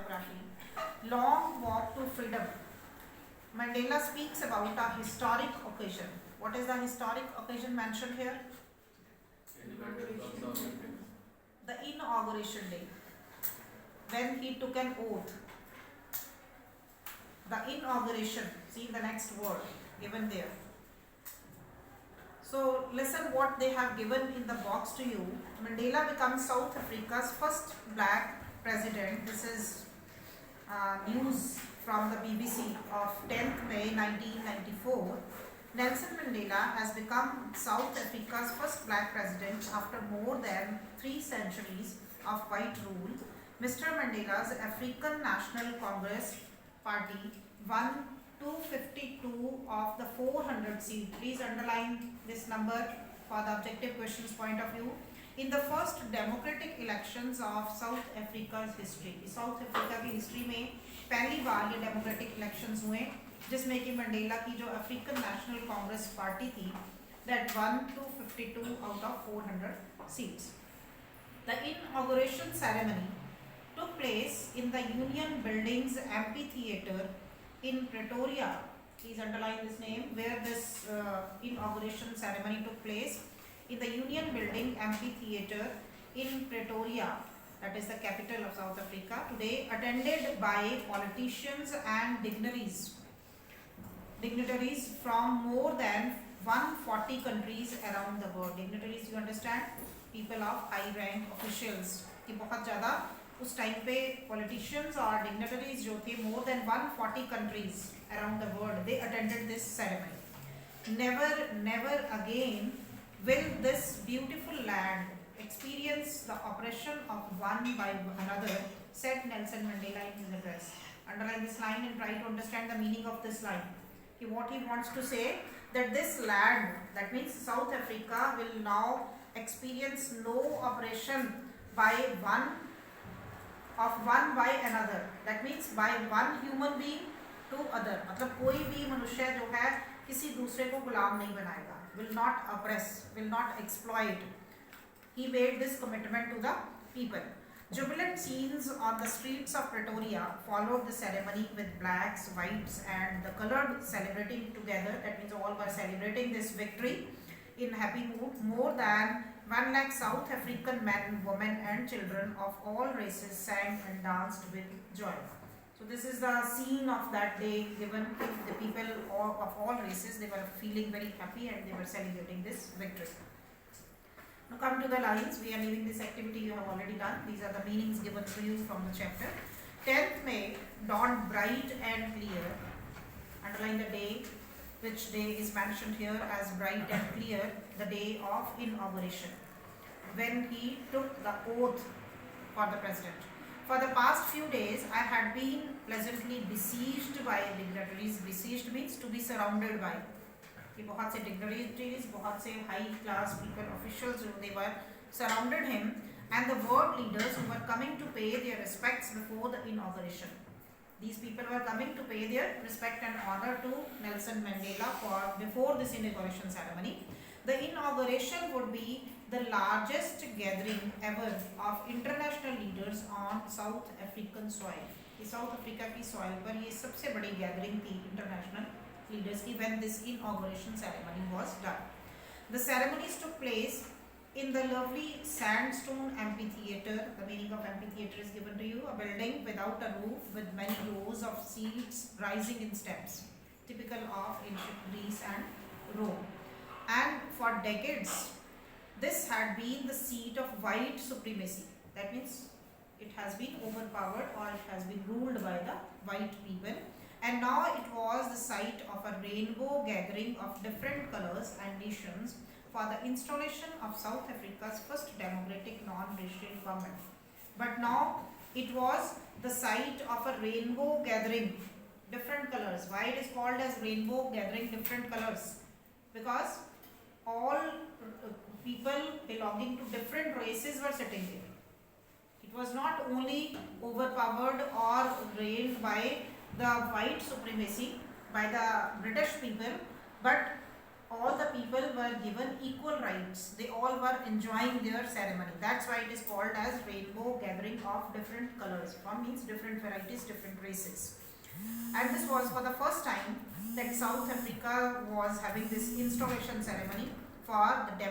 biography, Long Walk to Freedom, Mandela speaks about a historic occasion. What is the historic occasion mentioned here? The inauguration day, when he took an oath. The inauguration, see the next word given there. So listen what they have given in the box to you. Mandela becomes South Africa's first black president. This is news from the BBC of 10th May 1994. Nelson Mandela has become South Africa's first black president after more than 3 centuries of white rule. Mr. Mandela's African National Congress Party won 252 of the 400 seats. Please underline this number for the objective questions point of view. In the first democratic elections of South Africa's history. South Africa की history में पहली बार ये democratic elections हुए जिसमें कि Mandela की जो African national Congress party थी that won 252 out of 400 seats. The inauguration ceremony took place in the Union Buildings Amphitheatre in Pretoria. Please underline this name, where this inauguration ceremony took place in the Union Building Amphitheatre in Pretoria, that is the capital of South Africa, today attended by politicians and dignitaries from more than 140 countries around the world. Dignitaries, you understand, people of high rank officials. कि बहुत ज़्यादा उस time पे politicians और dignitaries जो थे more than 140 countries around the world, they attended this ceremony. Never again will this beautiful land experience the oppression of one by another, said Nelson Mandela in his address. Underline this line and try to understand the meaning of this line. What he wants to say, that this land, that means South Africa, will now experience no oppression by one by another. That means by one human being to other. मतलब कोई भी मनुष्य जो है किसी दूसरे को गुलाम नहीं बनाएगा. Will not oppress, will not exploit. He made this commitment to the people. Jubilant scenes on the streets of Pretoria followed the ceremony with blacks, whites and the colored celebrating together. That means all were celebrating this victory in happy mood. More than 1 lakh South African men, women and children of all races sang and danced with joy. So this is the scene of that day given to the people of all races. They were feeling very happy and they were celebrating this victory. Now come to the lines. We are leaving this activity you have already done. These are the meanings given to you from the chapter. 10th May dawned bright and clear. Underline the day. Which day is mentioned here as bright and clear? The day of inauguration, when he took the oath for the president. For the past few days, I had been pleasantly besieged by dignitaries. Besieged means to be surrounded by. कि बहुत से dignitaries, बहुत से high class people, officials, they were surrounded him, and the world leaders who were coming to pay their respects before the inauguration. These people were coming to pay their respect and honor to Nelson Mandela before this inauguration ceremony. The inauguration would be the largest gathering ever of international leaders on South African soil. South Africa की soil पर ये सबसे बड़ी gathering थी international leaders की when this inauguration ceremony was done. The ceremonies took place in the lovely sandstone amphitheatre. The meaning of amphitheatre is given to you. A building without a roof with many rows of seats rising in steps, typical of ancient Greece and Rome. And for decades, this had been the seat of white supremacy. That means it has been overpowered or it has been ruled by the white people. And now it was the site of a rainbow gathering of different colors and nations for the installation of South Africa's first democratic non-racial government. But now it was the site of a rainbow gathering, different colors. Why it is called as rainbow gathering, different colors? Because all people belonging to different races were sitting there. It was not only overpowered or reigned by the white supremacy, by the British people, but all the people were given equal rights. They all were enjoying their ceremony. That's why it is called as rainbow gathering of different colors. From means different varieties, different races. And this was for the first time that South Africa was having this installation ceremony for the